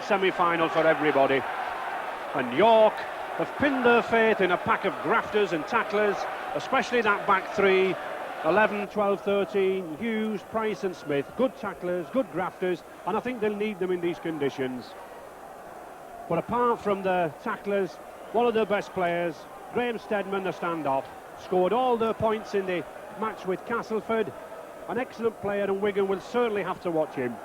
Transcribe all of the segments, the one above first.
semi-final for everybody. And York have pinned their faith in a pack of grafters and tacklers, especially that back three, 11, 12, 13, Hughes, Price and Smith. Good tacklers, good grafters, and I think they'll need them in these conditions. But apart from the tacklers, one of their best players, Graham Steadman, the stand-off, scored all their points in the match with Castleford. An excellent player, and Wigan will certainly have to watch him.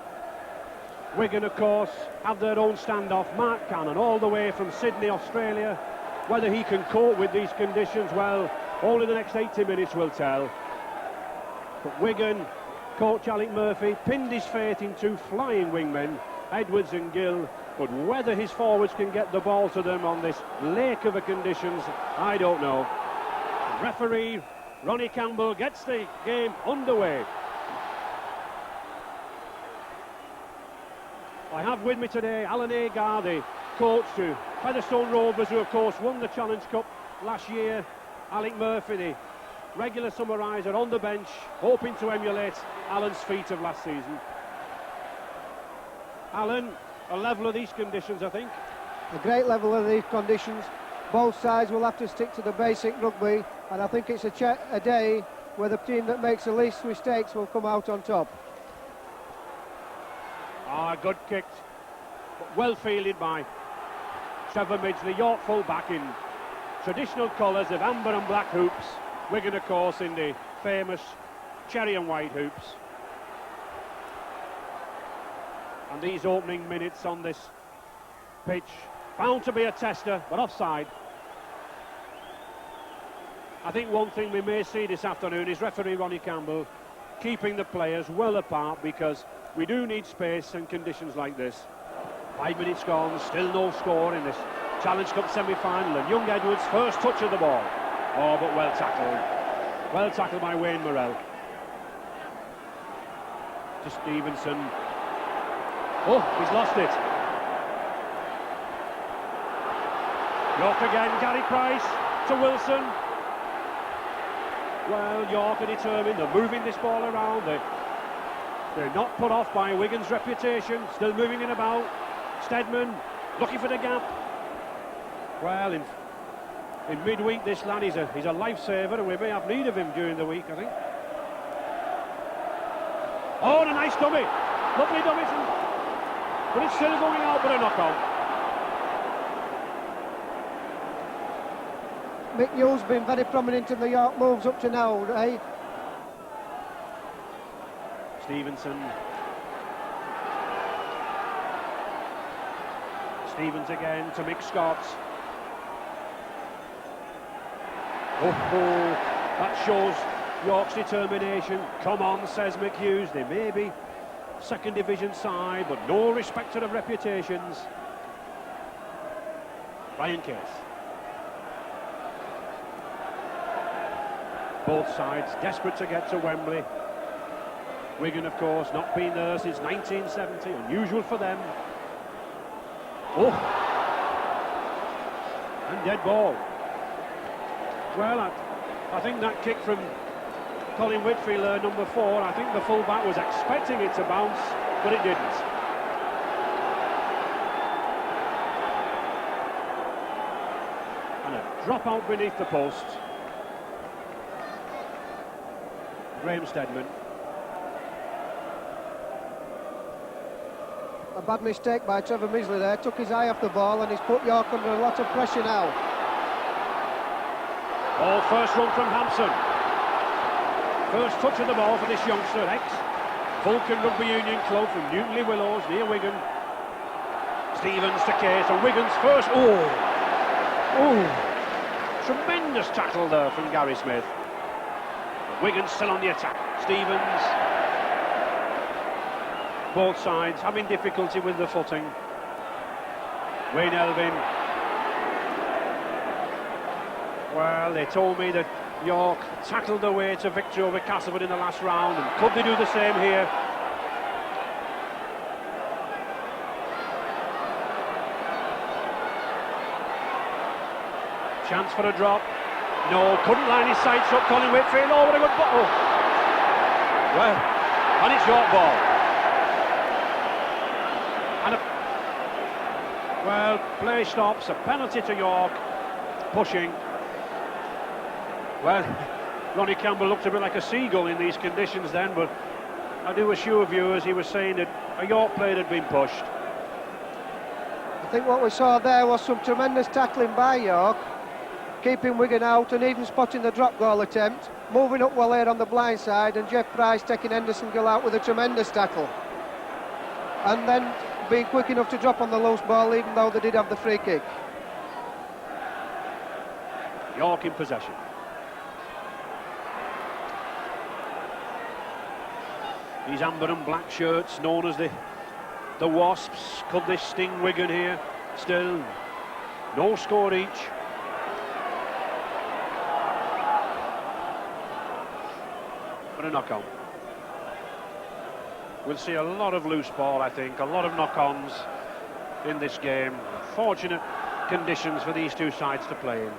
Wigan, of course, have their own stand-off, Mark Cannon, all the way from Sydney, Australia. Whether he can cope with these conditions, well, only the next 80 minutes will tell. But Wigan, coach Alec Murphy, pinned his faith in two flying wingmen, Edwards and Gill, but whether his forwards can get the ball to them on this lake of conditions, I don't know. Referee Ronnie Campbell gets the game underway. I have with me today Alan Agar, the coach to Featherstone Rovers, who of course won the Challenge Cup last year. Alec Murphy, the regular summariser, on the bench, hoping to emulate Alan's feat of last season. Alan, a level of these conditions, I think. A great level of these conditions. Both sides will have to stick to the basic rugby, and I think it's a day where the team that makes the least mistakes will come out on top. Good kicked, but well fielded by Trevor Midgley, York full back in traditional colours of amber and black hoops. Wigan, of course, in the famous cherry and white hoops. And these opening minutes on this pitch, bound to be a tester, but offside. I think one thing we may see this afternoon is referee Ronnie Campbell keeping the players well apart, because we do need space and conditions like this. 5 minutes gone, still no score in this Challenge Cup semi-final, and young Edwards' first touch of the ball. Oh, but well tackled. Well tackled by Wayne Morrell. To Stevenson. Oh, he's lost it. York again, Gary Price to Wilson. Well, York are determined, they're moving this ball around, they're not put off by Wigan's reputation, still moving it about. Steadman looking for the gap. Well, in midweek, this lad, he's a lifesaver, and we may have need of him during the week, I think. Oh, and a nice dummy. Lovely dummy, but it's still going out, but a knockout. Mick Hughes been very prominent in the York moves up to now, eh? Stevenson. Stevens again to Mick Scott. Oh, that shows York's determination. Come on, says Mick Hughes. They may be second division side, but no respecter of reputations. Ryan Case. Both sides desperate to get to Wembley. Wigan, of course, not been there since 1970. Unusual for them. Oh! And dead ball. Well, I think that kick from Colin Whitfield, number 4, I think the full-back was expecting it to bounce, but it didn't. And a drop out beneath the post. Graham Steadman. A bad mistake by Trevor Midgley there, took his eye off the ball and he's put York under a lot of pressure now. Oh, first run from Hampson. First touch of the ball for this youngster, ex-Vulcan Rugby Union club from Newtonley Willows near Wigan. Stevens to Case, and Wigan's first. Tremendous tackle there from Gary Smith. Wigan still on the attack. Stevens. Both sides having difficulty with the footing. Wayne Elvin. Well, they told me that York tackled their way to victory over Castleford in the last round, and could they do the same here? Chance for a drop. No, couldn't line his sights up. Colin Whitfield. Oh, what a good ball. Well, and it's York ball. Well, play stops, a penalty to York, pushing. Well, Ronnie Campbell looked a bit like a seagull in these conditions then, but I do assure viewers he was saying that a York player had been pushed. I think what we saw there was some tremendous tackling by York, keeping Wigan out and even spotting the drop goal attempt, moving up well here on the blind side, and Jeff Price taking Henderson Gill out with a tremendous tackle. And then being quick enough to drop on the loose ball, even though they did have the free kick. York in possession. These amber and black shirts, known as the Wasps. Could this sting Wigan here? Still, no score each. But a knock-on. We'll see a lot of loose ball, I think, a lot of knock-ons in this game. Fortunate conditions for these two sides to play in.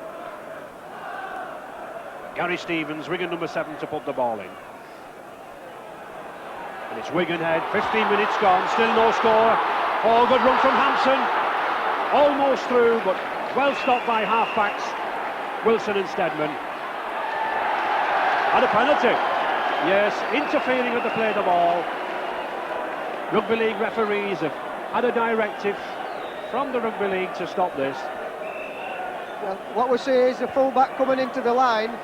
Gary Stevens, Wigan number 7, to put the ball in. And it's Wigan head, 15 minutes gone, still no score. Oh, good run from Hampson. Almost through, but well stopped by half-backs, Wilson and Steadman. And a penalty. Yes, interfering at the play of the ball. Rugby League referees have had a directive from the Rugby League to stop this. Well, what we see is the full-back coming into the line,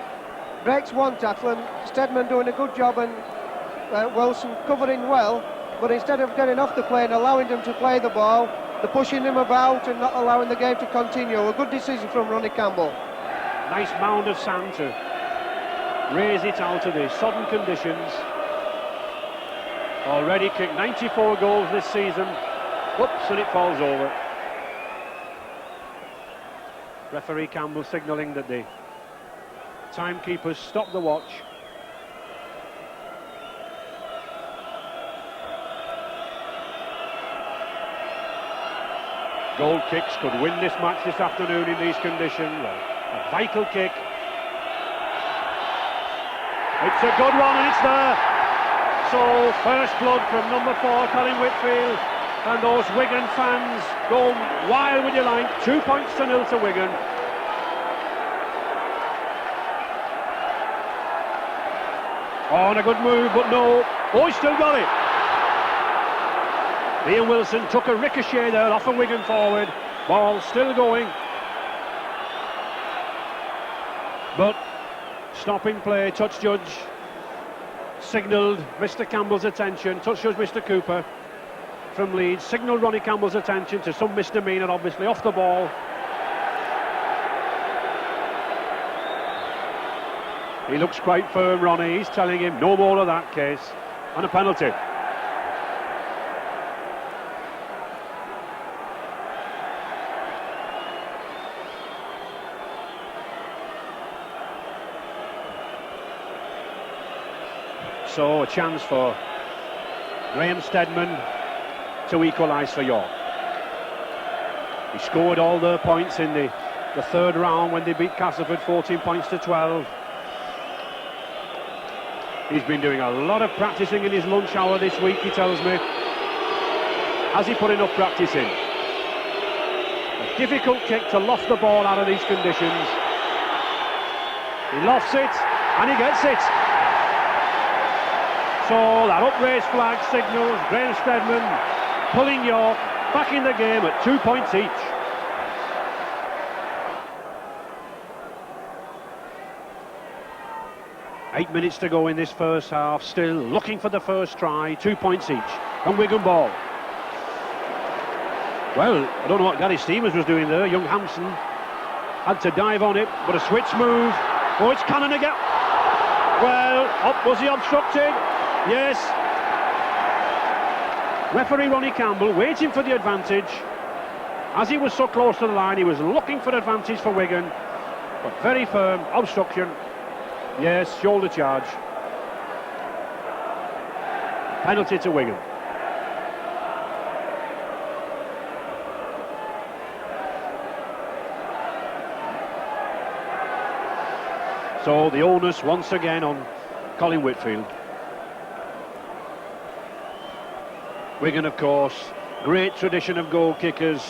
breaks one tackle, and Steadman doing a good job, and Wilson covering well, but instead of getting off the play and allowing them to play the ball, they're pushing him about and not allowing the game to continue. A good decision from Ronnie Campbell. Nice mound of sand to raise it out of the sodden conditions. Already kicked 94 goals this season. Whoops, and it falls over. Referee Campbell signalling that the timekeepers stop the watch. Goal kicks could win this match this afternoon in these conditions. A vital kick. It's a good one and it's there. So first blood from number 4, Colin Whitfield, and those Wigan fans go wild with delight. 2 points to 0 to Wigan. Oh, and a good move, but no. Oh, he's still got it. Ian Wilson took a ricochet there off a Wigan forward. Ball still going. But stopping play, touch judge signalled Mr. Campbell's attention. Touch judge Mr. Cooper from Leeds signalled Ronnie Campbell's attention to some misdemeanour, obviously, off the ball. He looks quite firm, Ronnie. He's telling him no more of that case. And a penalty. So a chance for Graham Steadman to equalise for York. He scored all their points in the third round when they beat Castleford 14 points to 12. He's been doing a lot of practicing in his lunch hour this week, he tells me. Has he put enough practice in? A difficult kick to loft the ball out of these conditions. He lofts it and he gets it. So that upraised flag signals Graham Steadman pulling York back in the game at 2 points each. Eight minutes to go in this first half, still looking for the first try, 2 points each, and Wigan ball. Well, I don't know what Gary Stevens was doing there. Young Hampson had to dive on it, but a switch move. Oh, it's Cannon again. Well, was he obstructed? Yes. Referee Ronnie Campbell waiting for the advantage. As he was so close to the line, he was looking for advantage for Wigan, but very firm, obstruction. Yes, shoulder charge. Penalty to Wigan. So the onus once again on Colin Whitfield. Wigan, of course, great tradition of goal kickers.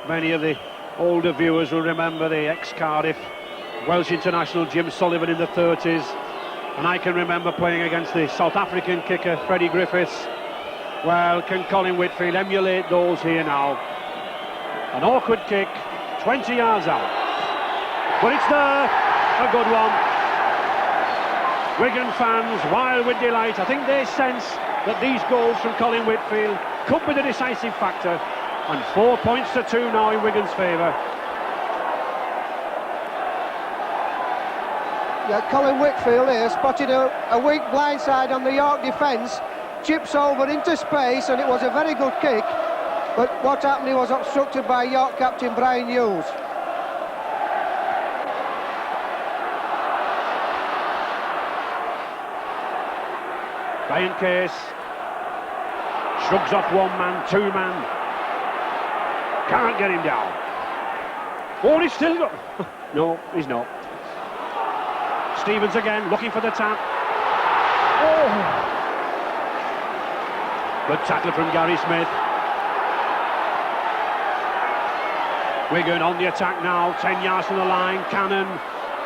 Many of the older viewers will remember the ex-Cardiff Welsh international Jim Sullivan in the 30s, and I can remember playing against the South African kicker Freddie Griffiths. Well, can Colin Whitfield emulate those here now? An awkward kick, 20 yards out, but it's there, a good one. Wigan fans wild with delight. I think they sense that these goals from Colin Whitfield could be the decisive factor, and 4 points to 2 now in Wigan's favour. Yeah, Colin Whitfield here spotted a weak blindside on the York defence, chips over into space, and it was a very good kick, but what happened, he was obstructed by York captain Brian Hughes. Ryan Case shrugs off one man, two man, can't get him down. Oh, he's still got... No, he's not. Stevens again, looking for the tap. Oh! Good tackle from Gary Smith. Wigan on the attack now, 10 yards from the line. Cannon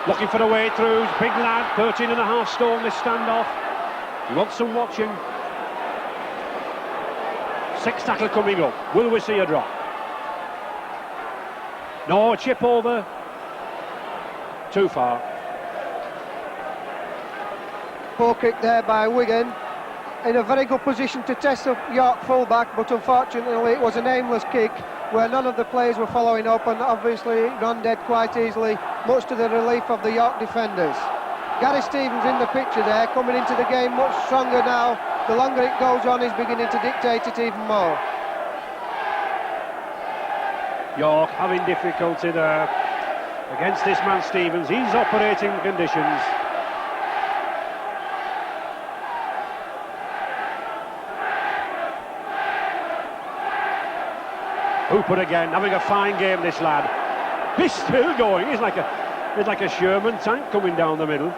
looking for the way through. Big lad, 13.5 stone this standoff. He wants some watching. 6th tackle coming up. Will we see a drop? No, a chip over. Too far. Poor kick there by Wigan, in a very good position to test the York fullback, but unfortunately it was an aimless kick where none of the players were following up, and obviously it ran dead quite easily, much to the relief of the York defenders. Gary Stevens in the picture there, coming into the game much stronger now. The longer it goes on, he's beginning to dictate it even more. York having difficulty there against this man Stevens. He's operating conditions. Hooper again, having a fine game, this lad. He's still going. He's like a Sherman tank coming down the middle.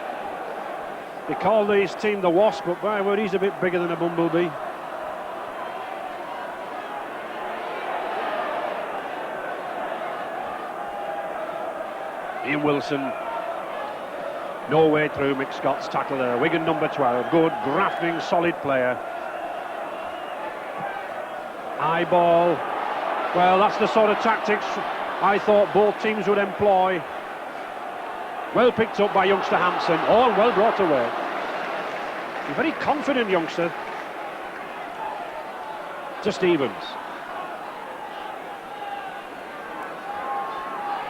They call his team the Wasp, but by the way, he's a bit bigger than a bumblebee. Ian Wilson, no way through. Mick Scott's tackle there. Wigan number 12, good, grafting, solid player. High ball. Well, that's the sort of tactics I thought both teams would employ. Well picked up by youngster Hampson. Oh, and well brought away. A very confident youngster. To Stevens.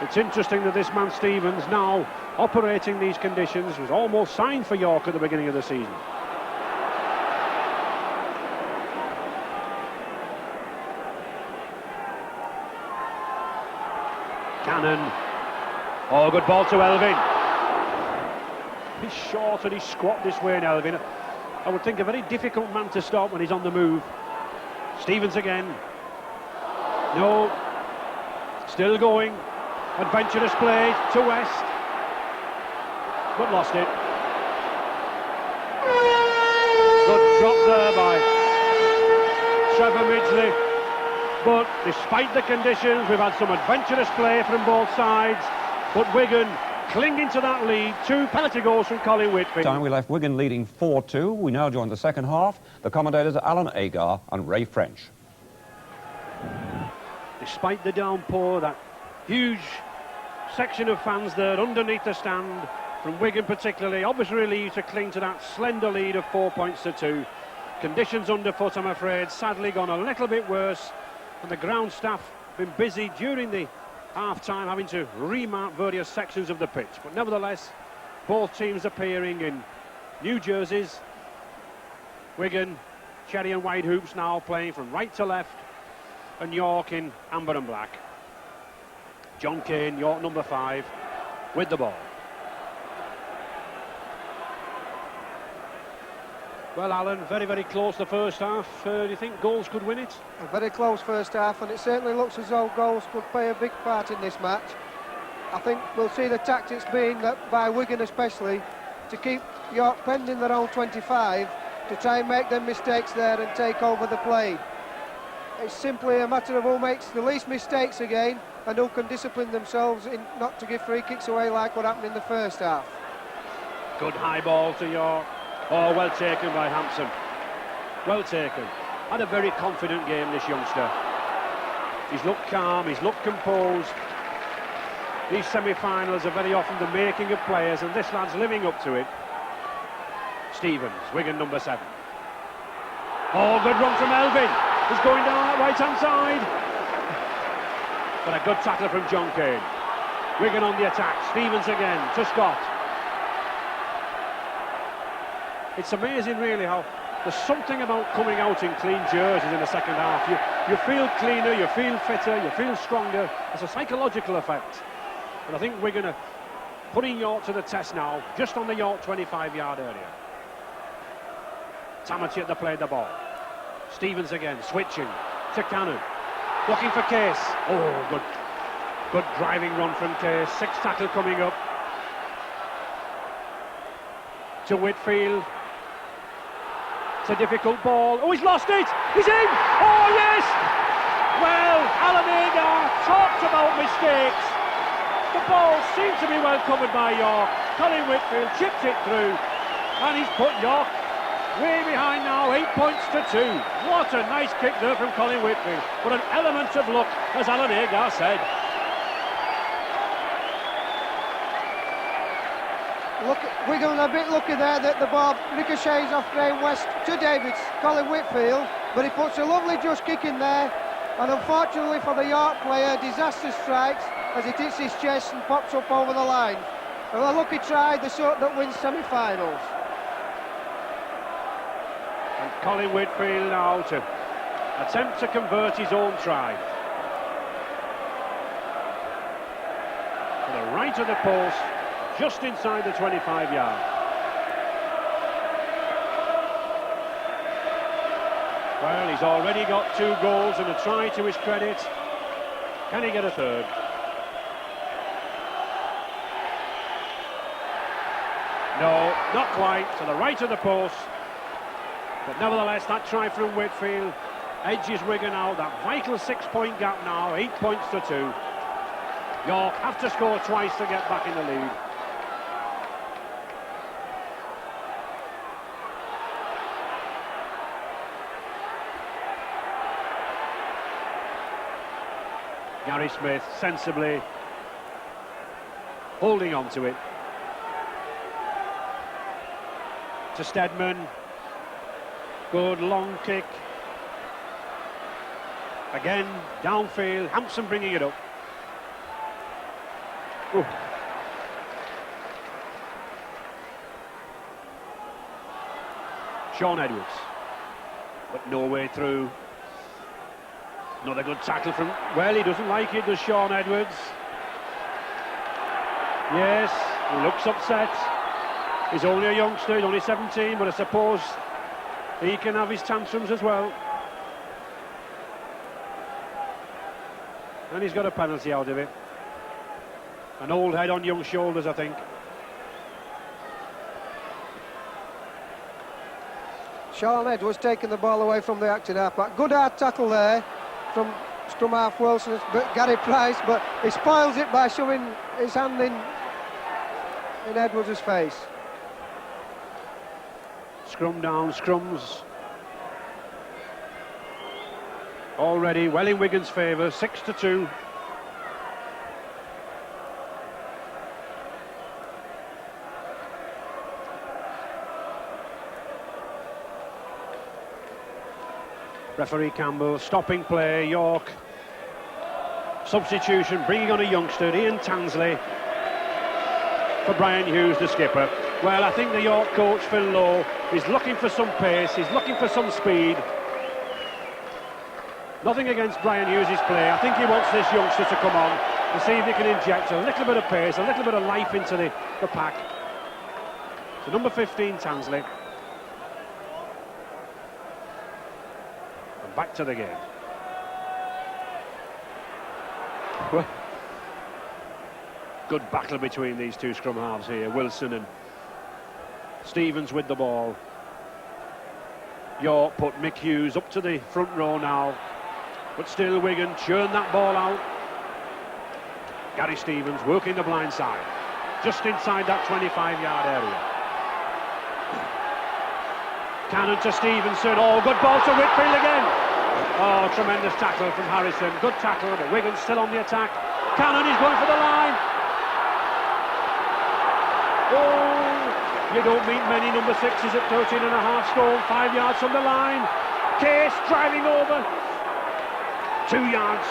It's interesting that this man Stevens, now operating these conditions, was almost signed for York at the beginning of the season. Cannon. Oh, good ball to Elvin. He's short and he's squat this way in Elvin. I would think a very difficult man to stop when he's on the move. Stevens again. No. Still going. Adventurous play to West. But lost it. Good drop there by Trevor Midgley. But despite the conditions, we've had some adventurous play from both sides. But Wigan clinging to that lead. 2 penalty goals from Colin Whitfield. Time we left Wigan leading 4-2. We now join the second half. The commentators are Alan Agar and Ray French. Despite the downpour, that huge section of fans there underneath the stand, from Wigan particularly, obviously relieved to cling to that slender lead of 4 points to 2. Conditions underfoot, I'm afraid, sadly gone a little bit worse, and the ground staff been busy during the half-time having to remark various sections of the pitch. But nevertheless, both teams appearing in new jerseys. Wigan, cherry and white hoops now playing from right to left, and York in amber and black. John Kane, York number 5, with the ball. Well, Alan, very, very close the first half. Do you think goals could win it? A very close first half, and it certainly looks as though goals could play a big part in this match. I think we'll see the tactics being that by Wigan especially, to keep York pending their own 25, to try and make them mistakes there and take over the play. it's simply a matter of who makes the least mistakes again and who can discipline themselves in not to give free kicks away like what happened in the first half. Good high ball to York. Oh, well taken by Hampson. Well taken. Had a very confident game, this youngster. He's looked calm, he's looked composed. These semi-finals are very often the making of players, and this lad's living up to it. Stevens, Wigan number 7. Oh, good run from Elvin. He's going down that right-hand side. But a good tackle from John Kane. Wigan on the attack. Stevens again to Scott. It's amazing, really, how there's something about coming out in clean jerseys in the second half. You feel cleaner, you feel fitter, you feel stronger. It's a psychological effect. And I think Wigan are putting York to the test now, just on the York 25-yard area. Tamati at the play the ball. Stevens again, switching to Cannon. Looking for Case. Oh, good driving run from Case. 6th tackle coming up. To Whitfield. It's a difficult ball. Oh, he's lost it! He's in! Oh, yes! Well, Alan Agar talked about mistakes. The ball seemed to be well covered by York. Colin Whitfield chipped it through, and he's put York way behind now, 8 points to 2. What a nice kick there from Colin Whitfield. But an element of luck, as Alan Agar said. Look, Wigan a bit lucky there that the ball ricochets off Graham West to Davids, Colin Whitfield, but he puts a lovely just kick in there, and unfortunately for the York player, disaster strikes as it hits his chest and pops up over the line. And a lucky try, the sort that wins semi-finals. And Colin Whitfield now to attempt to convert his own try. To the right of the post, just inside the 25-yard. Well, he's already got 2 goals and a try to his credit. Can he get a third? No, not quite. To the right of the post. But nevertheless, that try from Whitfield edges Wigan out. That vital 6-point gap now, 8 points to 2. York have to score twice to get back in the lead. Gary Smith sensibly holding on to it. To Stedman. Good long kick. Again, downfield. Hampson bringing it up. Ooh. Sean Edwards. But no way through. Another good tackle from... Well, he doesn't like it, does Sean Edwards? Yes, he looks upset. He's only a youngster, he's only 17, but I suppose he can have his tantrums as well. And he's got a penalty out of it. An old head on young shoulders, I think. Sean Edwards taking the ball away from the acting half-back. Good hard tackle there from scrum half Wilson, but Gary Price, but he spoils it by shoving his hand in Edwards' face. Scrum down, scrums. Already well in Wigan's favour, 6-2. Referee Campbell stopping play. York substitution, bringing on a youngster, Ian Tansley, for Brian Hughes, the skipper. Well, I think the York coach, Phil Lowe, is looking for some pace, he's looking for some speed. Nothing against Brian Hughes' play. I think he wants this youngster to come on to see if he can inject a little bit of pace, a little bit of life into the pack. So number 15, Tansley. And back to the game. Well, good battle between these two scrum halves here. Wilson and Stevens with the ball. York put Mick Hughes up to the front row now. But still Wigan churn that ball out. Gary Stevens working the blind side, just inside that 25-yard area. Cannon to Stevenson. Oh, good ball to Whitfield again. Oh, tremendous tackle from Harrison. Good tackle, but Wigan's still on the attack. Cannon is going for the line. Oh, you don't meet many number 6s at 13.5 stone, 5 yards from the line. Case driving over. 2 yards.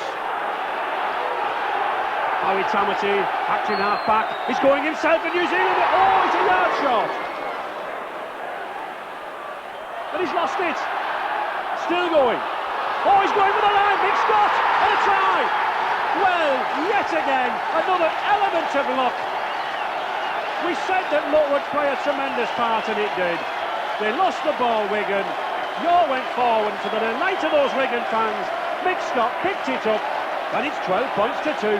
Howie Tamati, acting half-back. He's going himself and New Zealand. Oh, it's a yard short. But he's lost it. Still going. Oh, he's going for the line. Big Scott and a try. Well, yet again, another element of luck. We said that luck would play a tremendous part, and it did. They lost the ball, Wigan. Yaw went forward, to the delight of those Wigan fans. Big Scott picked it up, and it's 12 points to 2.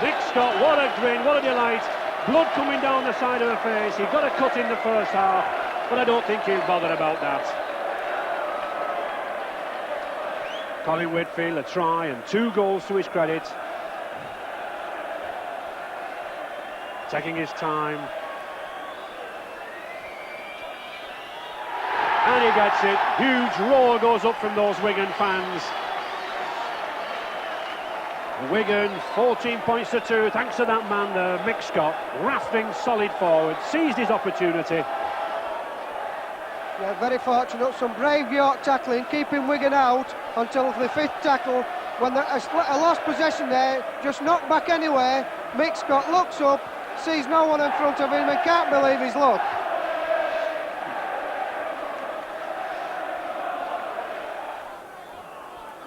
Big Scott, what a grin, what a delight. Blood coming down the side of the face. He got a cut in the first half, but I don't think he'll bother about that. Colin Whitfield, a try and 2 goals to his credit. Taking his time. And he gets it. Huge roar goes up from those Wigan fans. Wigan 14 points to 2 thanks to that man there, Mick Scott, rafting solid forward, seized his opportunity. Yeah, very fortunate. Some brave York tackling, keeping Wigan out until the 5th tackle. When a lost possession there, just knocked back anyway. Mick Scott looks up, sees no one in front of him and can't believe his luck.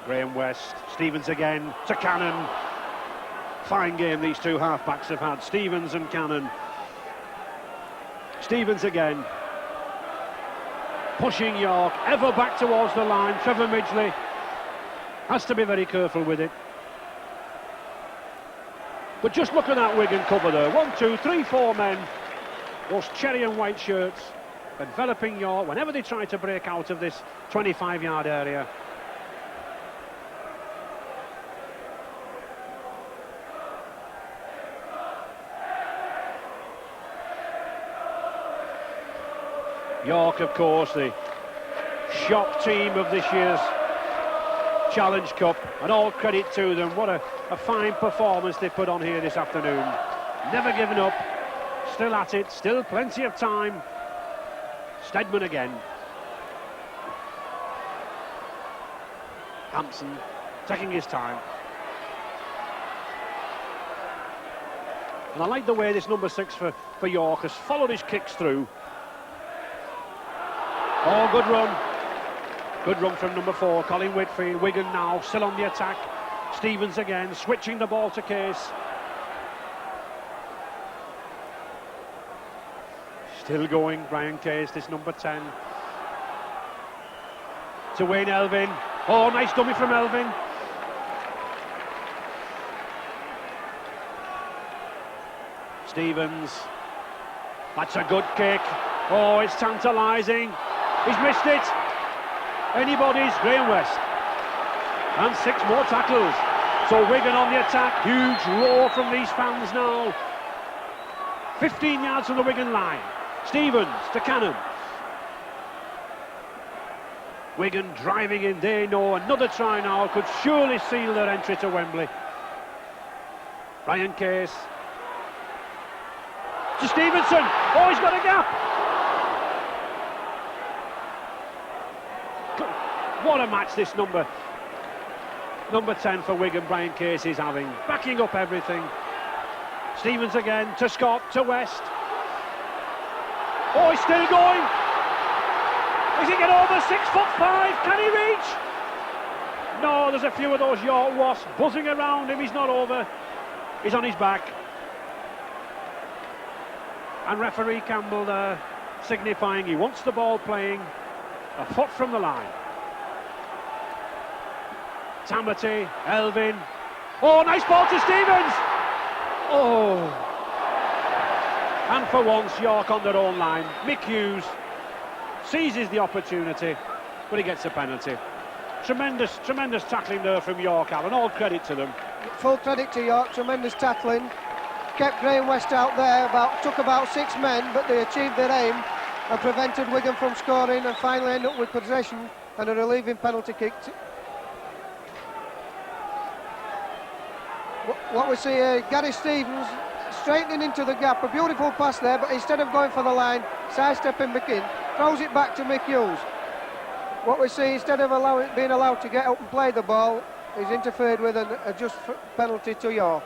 Graham West, Stevens again to Cannon. Fine game these two half-backs have had, Stevens and Cannon. Stevens again. Pushing York, ever back towards the line. Trevor Midgley has to be very careful with it. But just look at that Wigan cover there. 1, 2, 3, 4 men. Those cherry and white shirts enveloping York whenever they try to break out of this 25-yard area. York, of course, the shock team of this year's Challenge Cup, and all credit to them. What a fine performance they put on here this afternoon. Never given up, still at it, still plenty of time. Steadman again. Hampson taking his time. And I like the way this number 6 for York has followed his kicks through. Oh, good run. Good run from number 4, Colin Whitfield. Wigan now still on the attack. Stevens again, switching the ball to Case. Still going, Brian Case, this number 10. To Wayne Elvin. Oh, nice dummy from Elvin. Stevens. That's a good kick. Oh, it's tantalising. He's missed it. Anybody's, Graham West. And 6 more tackles. So Wigan on the attack. Huge roar from these fans now. 15 yards from the Wigan line. Stevens to Cannon. Wigan driving in. They know another try now could surely seal their entry to Wembley. Ryan Case. To Stevenson. Oh, he's got a gap. What a match this number 10 for Wigan, Brian Case is having. Backing up everything. Stevens again, to Scott, to West. Oh, he's still going. Is he get over 6'5"? Can he reach? No, there's a few of those York wasps buzzing around him. He's not over. He's on his back. And referee Campbell there signifying he wants the ball playing a foot from the line. Tamati, Elvin. Oh, nice ball to Stevens. Oh. And for once, York on their own line. Mick Hughes seizes the opportunity, but he gets a penalty. Tremendous tackling there from York, Alan. All credit to them. Full credit to York, tremendous tackling. Kept Graham West out there, took about 6 men, but they achieved their aim and prevented Wigan from scoring, and finally end up with possession and a relieving penalty kick. What we see here, Gary Stevens straightening into the gap, a beautiful pass there, but instead of going for the line, sidestepping back in, throws it back to Mick Hughes. What we see, instead of being allowed to get up and play the ball, he's interfered with a just penalty to York.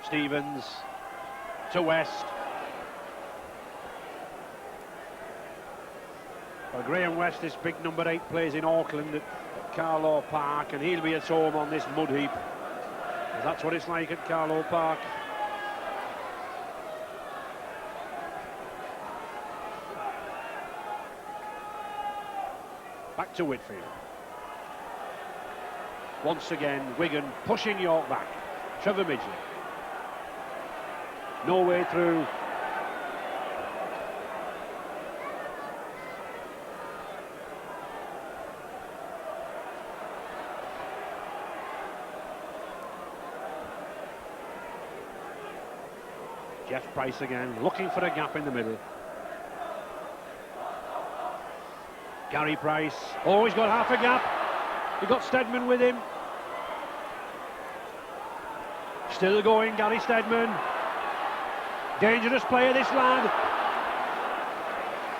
Stevens to West. Well, Graham West, this big number 8, plays in Auckland at Carlow Park, and he'll be at home on this mud heap. That's what it's like at Carlow Park. Back to Whitfield. Once again, Wigan pushing York back. Trevor Midgley. No way through. Jeff Price again, looking for a gap in the middle. Gary Price, oh, he's got half a gap. He got Steadman with him. Still going, Gary Steadman. Dangerous player, this lad.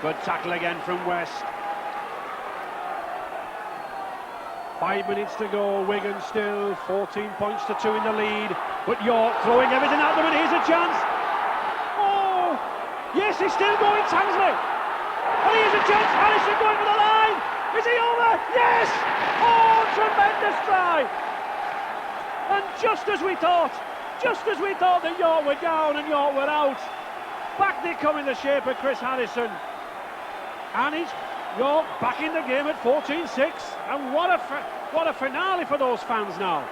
Good tackle again from West. 5 minutes to go, Wigan still 14 points to 2 in the lead. But York throwing everything at them, and here's a chance. Oh, yes, he's still going, Tansley. And here's a chance, Harrison going for the line. Is he over? Yes! Oh, tremendous try. And just as we thought that York were down and York were out, back they come in the shape of Chris Harrison. And he's York back in the game at 14-6. And what a finale for those fans now.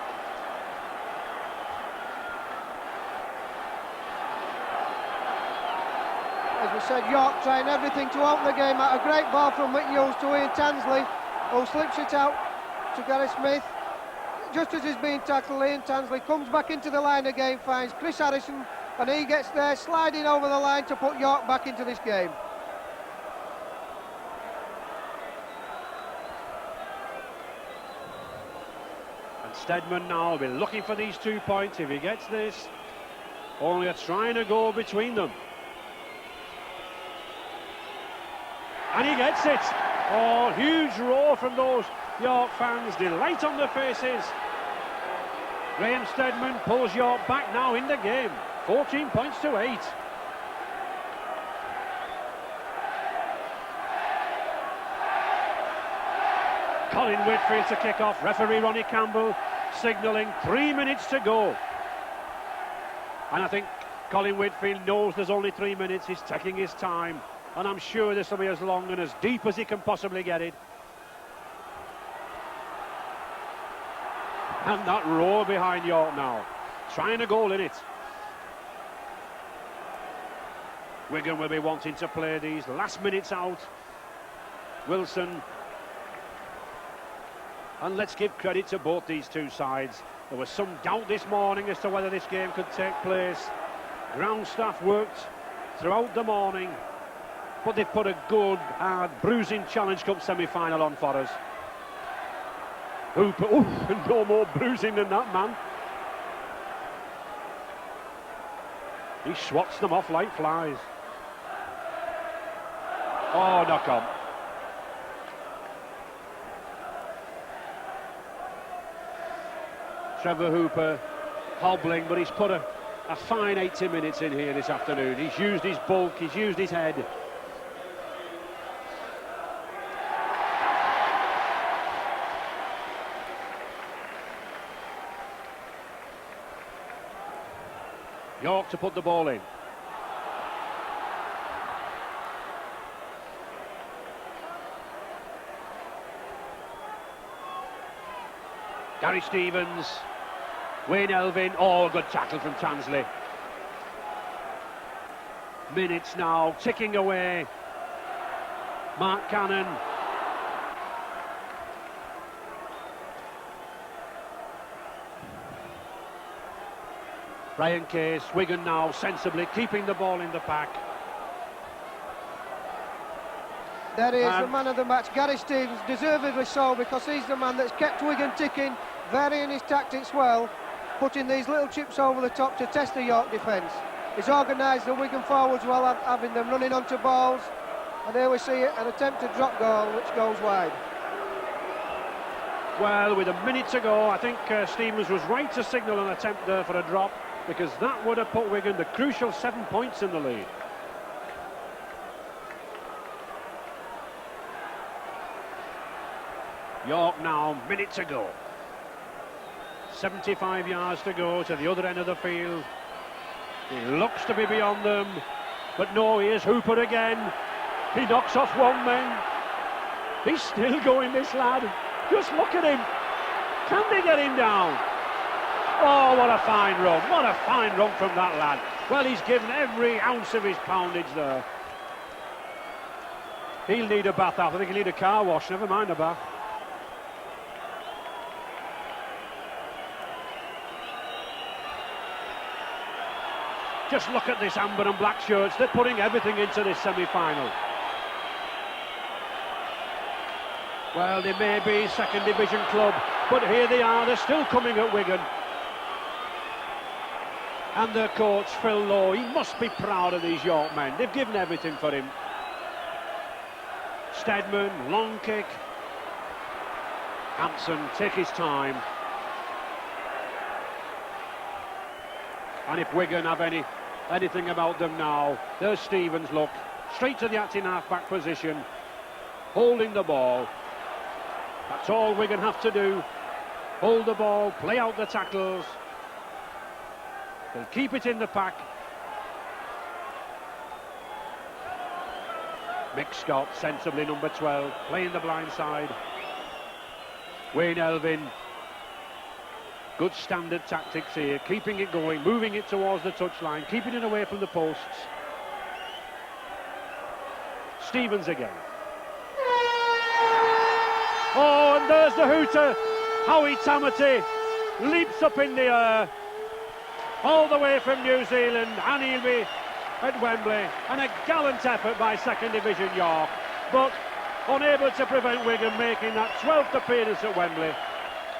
As we said, York trying everything to open the game out. A great ball from Mick Hughes to Ian Tansley, who slips it out to Gary Smith. Just as he's being tackled, Ian Tansley comes back into the line again, finds Chris Harrison, and he gets there, sliding over the line to put York back into this game. And Steadman now will be looking for these 2 points if he gets this. Only a trying to go between them. And he gets it. Oh, huge roar from those York fans. Delight on their faces. Graham Steadman pulls York back now in the game. 14 points to 8. Colin Whitfield to kick off. Referee Ronnie Campbell signalling 3 minutes to go. And I think Colin Whitfield knows there's only 3 minutes. He's taking his time. And I'm sure this will be as long and as deep as he can possibly get it. And that roar behind York now, trying a goal in it. Wigan will be wanting to play these last minutes out. Wilson. And let's give credit to both these two sides. There was some doubt this morning as to whether this game could take place. Ground staff worked throughout the morning, but they've put a good, hard, bruising Challenge Cup semi-final on for us. Hooper, and no more bruising than that, man. He swats them off like flies. Oh, knock on. Trevor Hooper hobbling, but he's put a fine 80 minutes in here this afternoon. He's used his bulk, he's used his head. York to put the ball in. Gary Stevens, Wayne Elvin, oh, good tackle from Tansley. Minutes now, ticking away. Mark Cannon. Brian Case, Wigan now sensibly keeping the ball in the pack. There is the man of the match, Gary Stevens, deservedly so, because he's the man that's kept Wigan ticking, varying his tactics well, putting these little chips over the top to test the York defence. He's organised the Wigan forwards well, having them running onto balls, and here we see an attempted drop goal which goes wide. Well, with a minute to go, I think Stevens was right to signal an attempt there for a drop, because that would have put Wigan the crucial 7 points in the lead. York now, minute to go. 75 yards to go to the other end of the field. He looks to be beyond them, but no, here's Hooper again. He knocks off one man. He's still going, this lad. Just look at him. Can they get him down? Oh, what a fine run. What a fine run from that lad. Well, he's given every ounce of his poundage there. He'll need a bath after. I think he'll need a car wash, never mind a bath. Just look at this amber and black shirts. They're putting everything into this semi-final. Well, they may be second division club, but here they are. They're still coming at Wigan. And their coach, Phil Lowe, he must be proud of these York men. They've given everything for him. Stedman, long kick. Hampson, take his time. And if Wigan have anything about them now, there's Stevens, look, straight to the acting half-back position, holding the ball. That's all Wigan have to do. Hold the ball, play out the tackles. They'll keep it in the pack. Mick Scott, sensibly number 12, playing the blind side. Wayne Elvin. Good standard tactics here, keeping it going, moving it towards the touchline, keeping it away from the posts. Stevens again. Oh, and there's the hooter. Howie Tamati leaps up in the air, all the way from New Zealand, and he'll be at Wembley. And a gallant effort by second division York, but unable to prevent Wigan making that 12th appearance at Wembley.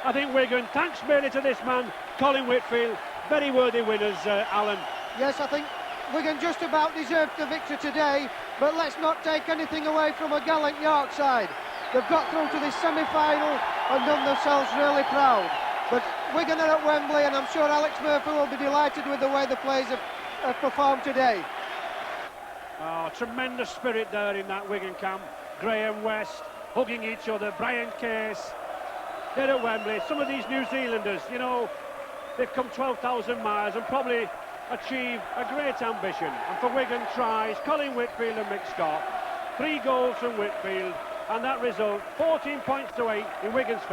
I think Wigan, thanks mainly to this man, Colin Whitfield, very worthy winners, Alan. Yes, I think Wigan just about deserved the victory today, but let's not take anything away from a gallant York side. They've got through to this semi-final and done themselves really proud. But Wigan are at Wembley, and I'm sure Alex Murphy will be delighted with the way the players have performed today. Oh, tremendous spirit there in that Wigan camp. Graham West hugging each other, Brian Case. They're at Wembley. Some of these New Zealanders, you know, they've come 12,000 miles and probably achieved a great ambition. And for Wigan tries, Colin Whitfield and Mick Scott. 3 goals from Whitfield, and that result, 14 points to 8 in Wigan's favour.